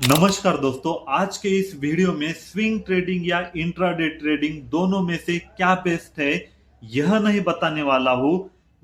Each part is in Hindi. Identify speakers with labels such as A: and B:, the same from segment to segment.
A: नमस्कार दोस्तों, आज के इस वीडियो में स्विंग ट्रेडिंग या इंट्राडे ट्रेडिंग दोनों में से क्या बेस्ट है यह नहीं बताने वाला हूं।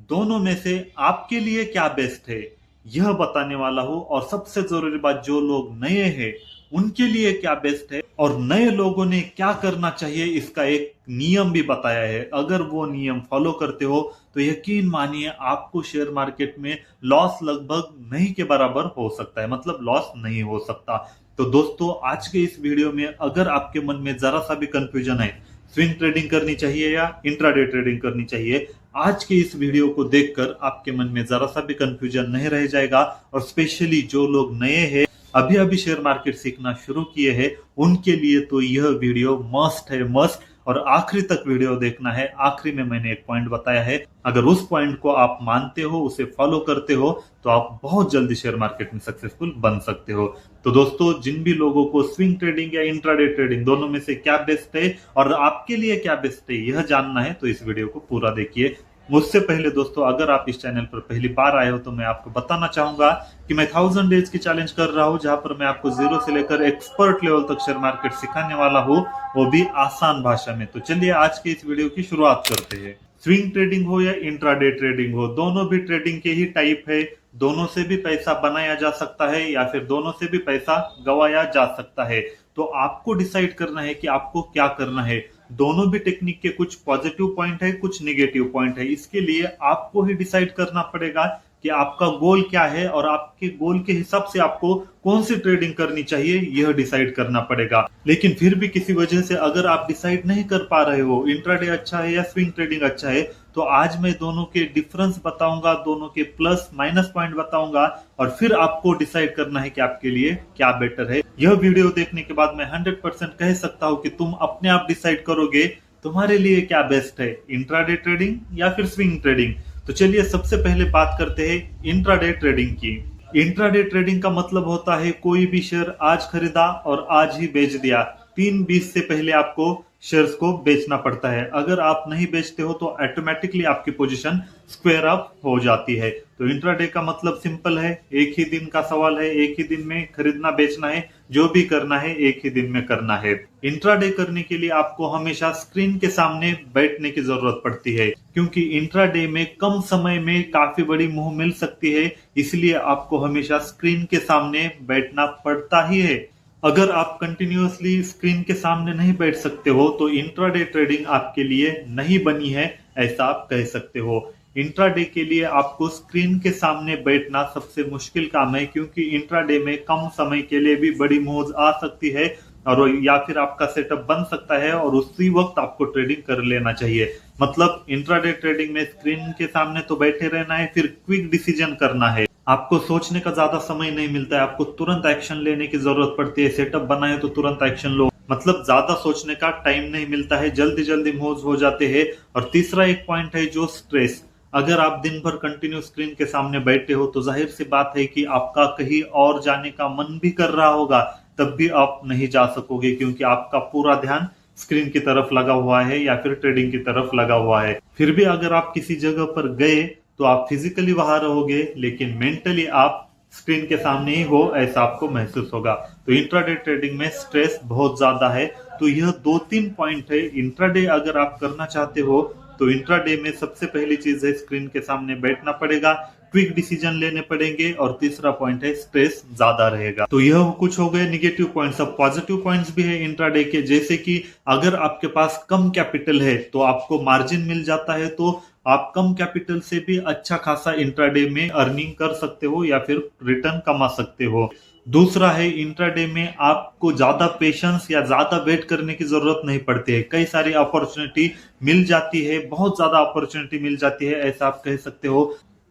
A: दोनों में से आपके लिए क्या बेस्ट है यह बताने वाला हूं। और सबसे जरूरी बात, जो लोग नए हैं उनके लिए क्या बेस्ट है और नए लोगों ने क्या करना चाहिए इसका एक नियम भी बताया है। अगर वो नियम फॉलो करते हो तो यकीन मानिए आपको शेयर मार्केट में लॉस लगभग नहीं के बराबर हो सकता है, मतलब लॉस नहीं हो सकता। तो दोस्तों, आज के इस वीडियो में अगर आपके मन में जरा सा भी कंफ्यूजन है स्विंग ट्रेडिंग करनी चाहिए या इंट्राडे ट्रेडिंग करनी चाहिए, आज के इस वीडियो को देखकर आपके मन में जरा सा भी कंफ्यूजन नहीं रह जाएगा। और स्पेशली जो लोग नए हैं, अभी अभी शेयर मार्केट सीखना शुरू किए हैं, उनके लिए तो यह वीडियो मस्ट है, मस्ट। और आखिरी तक वीडियो देखना है। आखिरी में मैंने एक पॉइंट बताया है, अगर उस पॉइंट को आप मानते हो, उसे फॉलो करते हो, तो आप बहुत जल्दी शेयर मार्केट में सक्सेसफुल बन सकते हो। तो दोस्तों, जिन भी लोगों को स्विंग ट्रेडिंग या इंट्राडे ट्रेडिंग दोनों में से क्या बेस्ट है और आपके लिए क्या बेस्ट है यह जानना है, तो इस वीडियो को पूरा देखिए। मुझसे पहले दोस्तों, अगर आप इस चैनल पर पहली बार आए हो तो मैं आपको बताना चाहूंगा कि मैं 1000 डेज की चैलेंज कर रहा हूं, जहां पर मैं आपको जीरो से लेकर एक्सपर्ट लेवल तक शेयर मार्केट सिखाने वाला हूं, वो भी आसान भाषा में। तो चलिए आज के इस वीडियो की शुरुआत करते हैं। स्विंग ट्रेडिंग हो या इंट्राडे ट्रेडिंग हो, दोनों भी ट्रेडिंग के ही टाइप है। दोनों से भी पैसा बनाया जा सकता है या फिर दोनों से भी पैसा गवाया जा सकता है। तो आपको डिसाइड करना है कि आपको क्या करना है। दोनों भी टेक्निक के कुछ पॉजिटिव पॉइंट है, कुछ निगेटिव पॉइंट है। इसके लिए आपको ही डिसाइड करना पड़ेगा कि आपका गोल क्या है और आपके गोल के हिसाब से आपको कौन सी ट्रेडिंग करनी चाहिए यह डिसाइड करना पड़ेगा। लेकिन फिर भी किसी वजह से अगर आप डिसाइड नहीं कर पा रहे हो इंट्राडे अच्छा है या स्विंग ट्रेडिंग अच्छा है, तो आज मैं दोनों के डिफरेंस बताऊंगा, दोनों के प्लस माइनस पॉइंट बताऊंगा, और फिर आपको डिसाइड करना है कि आपके लिए क्या बेटर है। यह वीडियो देखने के बाद मैं 100% कह सकता हूं कि तुम अपने आप डिसाइड करोगे तुम्हारे लिए क्या बेस्ट है, इंट्राडे ट्रेडिंग या फिर स्विंग ट्रेडिंग। तो चलिए सबसे पहले बात करते हैं इंट्राडे ट्रेडिंग की। इंट्राडे ट्रेडिंग का मतलब होता है कोई भी शेयर आज खरीदा और आज ही बेच दिया। 3:20 से पहले आपको शेयर्स को बेचना पड़ता है। अगर आप नहीं बेचते हो तो ऑटोमेटिकली आपकी पोजीशन स्क्वायर अप हो जाती है। तो इंट्राडे का मतलब सिंपल है, एक ही दिन का सवाल है, एक ही दिन में खरीदना बेचना है, जो भी करना है एक ही दिन में करना है। इंट्राडे करने के लिए आपको हमेशा स्क्रीन के सामने बैठने की जरूरत पड़ती है, क्योंकि इंट्राडे में कम समय में काफी बड़ी मूव मिल सकती है, इसलिए आपको हमेशा स्क्रीन के सामने बैठना पड़ता ही है। अगर आप कंटिन्यूअसली स्क्रीन के सामने नहीं बैठ सकते हो तो इंट्राडे ट्रेडिंग आपके लिए नहीं बनी है, ऐसा आप कह सकते हो। इंट्राडे के लिए आपको स्क्रीन के सामने बैठना सबसे मुश्किल काम है, क्योंकि इंट्राडे में कम समय के लिए भी बड़ी मूव्स आ सकती है और या फिर आपका सेटअप बन सकता है और उसी वक्त आपको ट्रेडिंग कर लेना चाहिए। मतलब इंट्राडे ट्रेडिंग में स्क्रीन के सामने तो बैठे रहना है, फिर क्विक डिसीजन करना है। आपको सोचने का ज्यादा समय नहीं मिलता है, आपको तुरंत एक्शन लेने की जरूरत पड़ती है। सेटअप बना है तो तुरंत एक्शन लो, मतलब ज्यादा सोचने का टाइम नहीं मिलता है, जल्दी जल्दी मूव्स हो जाते हैं। और तीसरा एक पॉइंट है जो स्ट्रेस। अगर आप दिन भर कंटिन्यू स्क्रीन के सामने बैठे हो तो जाहिर सी बात है कि आपका कहीं और जाने का मन भी कर रहा होगा, तब भी आप नहीं जा सकोगे, क्योंकि आपका पूरा ध्यान स्क्रीन की तरफ लगा हुआ है या फिर ट्रेडिंग की तरफ लगा हुआ है। फिर भी अगर आप किसी जगह पर गए तो आप फिजिकली वहां रहोगे, लेकिन मेंटली आप स्क्रीन के सामने ही हो, ऐसा आपको महसूस होगा। तो इंट्राडे ट्रेडिंग में स्ट्रेस बहुत ज्यादा है। तो यह 2-3 पॉइंट है। इंट्राडे अगर आप करना चाहते हो तो इंट्राडे में सबसे पहली चीज है स्क्रीन के सामने बैठना पड़ेगा, क्विक डिसीजन लेने पड़ेंगे, और तीसरा पॉइंट है स्ट्रेस ज्यादा रहेगा। तो यह कुछ हो गए निगेटिव पॉइंट्स। अब पॉजिटिव पॉइंट्स भी है इंट्राडे के, जैसे कि अगर आपके पास कम कैपिटल है तो आपको मार्जिन मिल जाता है, तो आप कम कैपिटल से भी अच्छा खासा इंट्राडे में अर्निंग कर सकते हो या फिर रिटर्न कमा सकते हो। दूसरा है इंट्राडे में आपको ज्यादा पेशेंस या ज्यादा वेट करने की जरूरत नहीं पड़ती है। कई सारी अपॉर्चुनिटी मिल जाती है, बहुत ज्यादा अपॉर्चुनिटी मिल जाती है, ऐसा आप कह सकते हो।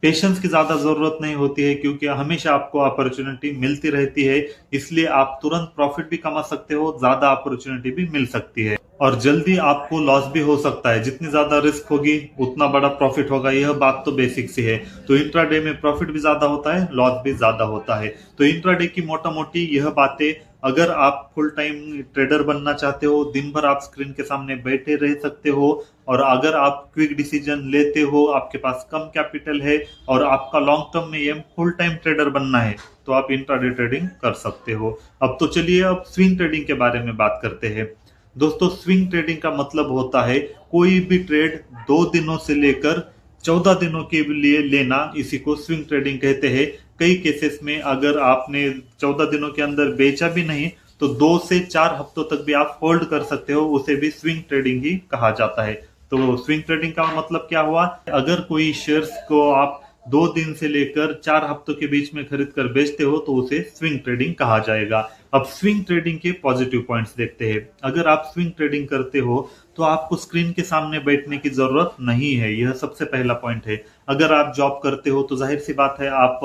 A: पेशेंस की ज्यादा जरूरत नहीं होती है, क्योंकि हमेशा आपको अपॉर्चुनिटी मिलती रहती है, इसलिए आप तुरंत प्रॉफिट भी कमा सकते हो, ज्यादा अपॉर्चुनिटी भी मिल सकती है। और जल्दी आपको लॉस भी हो सकता है, जितनी ज्यादा रिस्क होगी उतना बड़ा प्रॉफिट होगा, यह बात तो बेसिक सी है। तो इंट्राडे में प्रॉफिट भी ज्यादा होता है, लॉस भी ज्यादा होता है। तो इंट्राडे की मोटा मोटी यह बातें अगर आप फुल टाइम ट्रेडर बनना चाहते हो, दिन भर आप स्क्रीन के सामने बैठे रह सकते हो, और अगर आप क्विक डिसीजन लेते हो, आपके पास कम कैपिटल है और आपका लॉन्ग टर्म में एम फुल टाइम ट्रेडर बनना है, तो आप इंट्राडे ट्रेडिंग कर सकते हो। अब तो चलिए अब स्विंग ट्रेडिंग के बारे में बात करते हैं। दोस्तों, स्विंग ट्रेडिंग का मतलब होता है कोई भी ट्रेड 2 दिनों से लेकर 14 दिनों के लिए लेना, इसी को स्विंग ट्रेडिंग कहते हैं। कई केसेस में अगर आपने 14 दिनों के अंदर बेचा भी नहीं तो 2 से 4 हफ्तों तक भी आप होल्ड कर सकते हो, उसे भी स्विंग ट्रेडिंग ही कहा जाता है। तो स्विंग ट्रेडिंग का मतलब क्या हुआ? अगर कोई शेयर्स को आप 2 दिन से लेकर 4 हफ्तों के बीच में खरीद कर बेचते हो तो उसे स्विंग ट्रेडिंग कहा जाएगा। अब स्विंग ट्रेडिंग के पॉजिटिव पॉइंट्स देखते हैं। अगर आप स्विंग ट्रेडिंग करते हो तो आपको स्क्रीन के सामने बैठने की जरूरत नहीं है, यह सबसे पहला पॉइंट है। अगर आप जॉब करते हो तो जाहिर सी बात है आप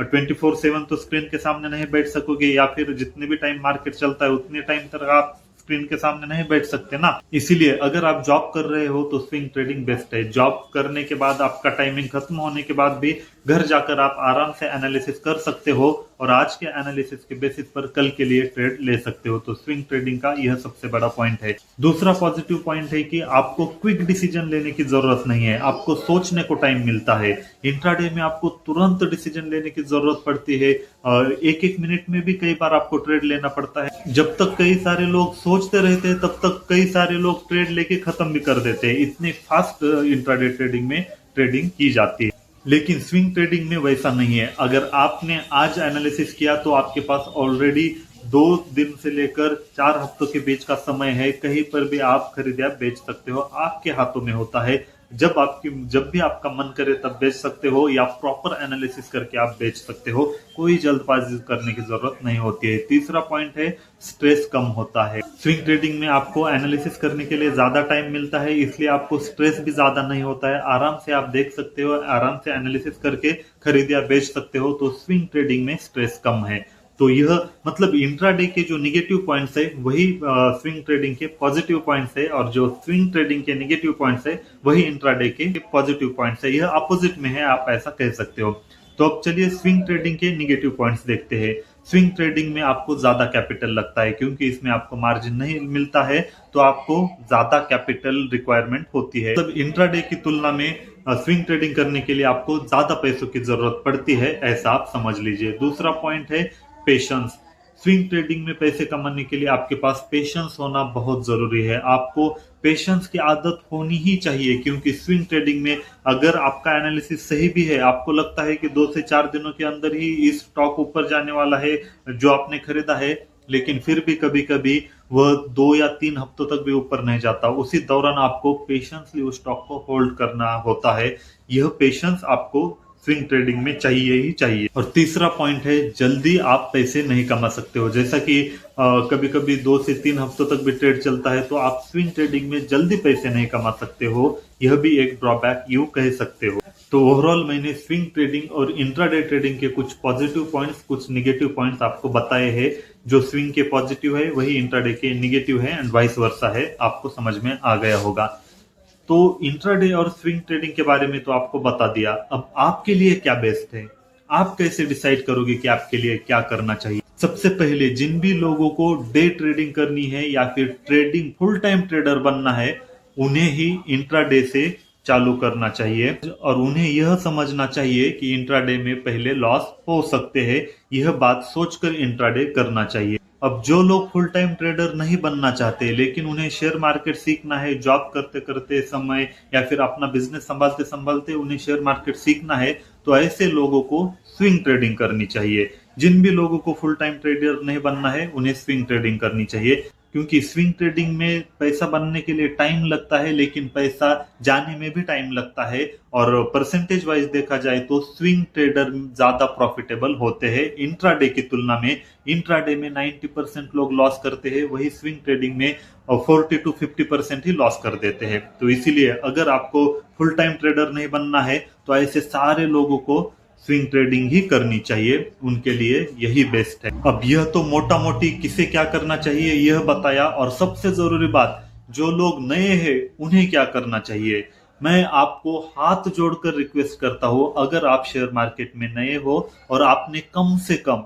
A: 24/7 तो स्क्रीन के सामने नहीं बैठ सकोगे, या फिर जितने भी टाइम मार्केट चलता है उतने टाइम तक आप स्क्रीन के सामने नहीं बैठ सकते ना। इसीलिए अगर आप जॉब कर रहे हो तो स्विंग ट्रेडिंग बेस्ट है। जॉब करने के बाद आपका टाइमिंग खत्म होने के बाद भी घर जाकर आप आराम से एनालिसिस कर सकते हो और आज के एनालिसिस के बेसिस पर कल के लिए ट्रेड ले सकते हो। तो स्विंग ट्रेडिंग का यह सबसे बड़ा पॉइंट है। दूसरा पॉजिटिव पॉइंट है कि आपको क्विक डिसीजन लेने की जरूरत नहीं है, आपको सोचने को टाइम मिलता है। इंट्राडे में आपको तुरंत डिसीजन लेने की जरूरत पड़ती है और एक एक मिनट में भी कई बार आपको ट्रेड लेना पड़ता है। जब तक कई सारे लोग सोचते रहते हैं तब तक कई सारे लोग ट्रेड लेके खत्म भी कर देते हैं। इतनी फास्ट इंट्राडे ट्रेडिंग में ट्रेडिंग की जाती है। लेकिन स्विंग ट्रेडिंग में वैसा नहीं है। अगर आपने आज एनालिसिस किया तो आपके पास ऑलरेडी 2 दिन से लेकर 4 हफ्तों के बीच का समय है, कहीं पर भी आप खरीद या बेच सकते हो, आपके हाथों में होता है। जब भी आपका मन करे तब बेच सकते हो, या प्रॉपर एनालिसिस करके आप बेच सकते हो। कोई जल्दबाजी करने की जरूरत नहीं होती है। तीसरा पॉइंट है स्ट्रेस कम होता है। स्विंग ट्रेडिंग में आपको एनालिसिस करने के लिए ज्यादा टाइम मिलता है, इसलिए आपको स्ट्रेस भी ज्यादा नहीं होता है। आराम से आप देख सकते हो, आराम से एनालिसिस करके खरीद या बेच सकते हो। तो स्विंग ट्रेडिंग में स्ट्रेस कम है। तो यह मतलब इंट्राडे के जो निगेटिव पॉइंट्स है वही स्विंग ट्रेडिंग के पॉजिटिव पॉइंट्स है, और जो स्विंग ट्रेडिंग के निगेटिव पॉइंट्स है वही इंट्राडे के पॉजिटिव पॉइंट्स है। यह अपोजिट में है, आप ऐसा कह सकते हो। तो अब चलिए स्विंग ट्रेडिंग के निगेटिव पॉइंट्स देखते हैं। स्विंग ट्रेडिंग में आपको ज्यादा कैपिटल लगता है, क्योंकि इसमें आपको मार्जिन नहीं मिलता है, तो आपको ज्यादा कैपिटल रिक्वायरमेंट होती है। मतलब इंट्राडे की तुलना में स्विंग ट्रेडिंग करने के लिए आपको ज्यादा पैसों की जरूरत पड़ती है, ऐसा आप समझ लीजिए। दूसरा पॉइंट है पेशेंस। स्विंग ट्रेडिंग में पैसे कमाने के लिए आपके पास पेशेंस होना बहुत जरूरी है। आपको पेशेंस की आदत होनी ही चाहिए, क्योंकि स्विंग ट्रेडिंग में अगर आपका एनालिसिस सही भी है, आपको लगता है कि 2 से 4 दिनों के अंदर ही इस स्टॉक ऊपर जाने वाला है जो आपने खरीदा है, लेकिन फिर भी कभी कभी वह 2 या 3 हफ्तों तक भी ऊपर नहीं जाता। उसी दौरान आपको पेशेंसली उस स्टॉक को होल्ड करना होता है। यह पेशेंस आपको स्विंग ट्रेडिंग में चाहिए ही चाहिए। और तीसरा पॉइंट है जल्दी आप पैसे नहीं कमा सकते हो। जैसा कि कभी कभी 2 से 3 हफ्तों तक भी ट्रेड चलता है, तो आप स्विंग ट्रेडिंग में जल्दी पैसे नहीं कमा सकते हो। यह भी एक ड्रॉबैक यूं कह सकते हो। तो ओवरऑल मैंने स्विंग ट्रेडिंग और इंट्राडे ट्रेडिंग के कुछ पॉजिटिव पॉइंट्स, कुछ निगेटिव पॉइंट्स आपको बताए हैं। जो स्विंग के पॉजिटिव है वही इंट्राडे के निगेटिव है, एंड वाइस वर्सा है। आपको समझ में आ गया होगा। तो इंट्राडे और स्विंग ट्रेडिंग के बारे में तो आपको बता दिया। अब आपके लिए क्या बेस्ट है, आप कैसे डिसाइड करोगे कि आपके लिए क्या करना चाहिए? सबसे पहले जिन भी लोगों को डे ट्रेडिंग करनी है या फिर ट्रेडिंग फुल टाइम ट्रेडर बनना है, उन्हें ही इंट्राडे से चालू करना चाहिए, और उन्हें यह समझना चाहिए कि इंट्राडे में पहले लॉस हो सकते हैं। यह बात सोचकर इंट्राडे करना चाहिए। अब जो लोग फुल टाइम ट्रेडर नहीं बनना चाहते, लेकिन उन्हें शेयर मार्केट सीखना है, जॉब करते करते समय या फिर अपना बिजनेस संभालते संभालते उन्हें शेयर मार्केट सीखना है, तो ऐसे लोगों को स्विंग ट्रेडिंग करनी चाहिए। जिन भी लोगों को फुल टाइम ट्रेडर नहीं बनना है उन्हें स्विंग ट्रेडिंग करनी चाहिए, क्योंकि स्विंग ट्रेडिंग में पैसा बनने के लिए टाइम लगता है, लेकिन पैसा जाने में भी टाइम लगता है। और परसेंटेज वाइज देखा जाए तो स्विंग ट्रेडर ज्यादा प्रॉफिटेबल होते हैं इंट्राडे की तुलना में। इंट्राडे में 90% लोग लॉस करते हैं, वही स्विंग ट्रेडिंग में 40 to 50% ही लॉस कर देते हैं। तो इसीलिए अगर आपको फुल टाइम ट्रेडर नहीं बनना है तो ऐसे सारे लोगों को स्विंग ट्रेडिंग ही करनी चाहिए, उनके लिए यही बेस्ट है। अब यह तो मोटा मोटी किसे क्या करना चाहिए यह बताया, और सबसे जरूरी बात, जो लोग नए हैं उन्हें क्या करना चाहिए। मैं आपको हाथ जोड़कर रिक्वेस्ट करता हूं, अगर आप शेयर मार्केट में नए हो और आपने कम से कम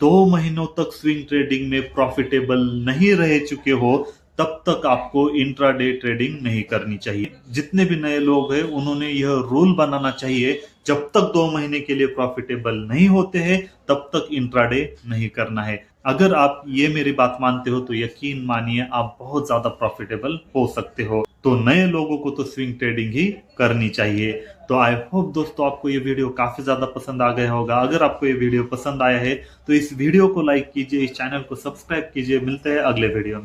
A: 2 महीनों तक स्विंग ट्रेडिंग में प्रॉफिटेबल नहीं रह चुके हो, तब तक आपको इंट्राडे ट्रेडिंग नहीं करनी चाहिए। जितने भी नए लोग हैं उन्होंने यह रूल बनाना चाहिए, जब तक 2 महीने के लिए प्रॉफिटेबल नहीं होते हैं तब तक इंट्राडे नहीं करना है। अगर आप ये मेरी बात मानते हो तो यकीन मानिए आप बहुत ज्यादा प्रॉफिटेबल हो सकते हो। तो नए लोगों को तो स्विंग ट्रेडिंग ही करनी चाहिए। तो आई होप दोस्तों आपको ये वीडियो काफी ज्यादा पसंद आ गया होगा। अगर आपको ये वीडियो पसंद आया है तो इस वीडियो को लाइक कीजिए, इस चैनल को सब्सक्राइब कीजिए। मिलते हैं अगले वीडियो में।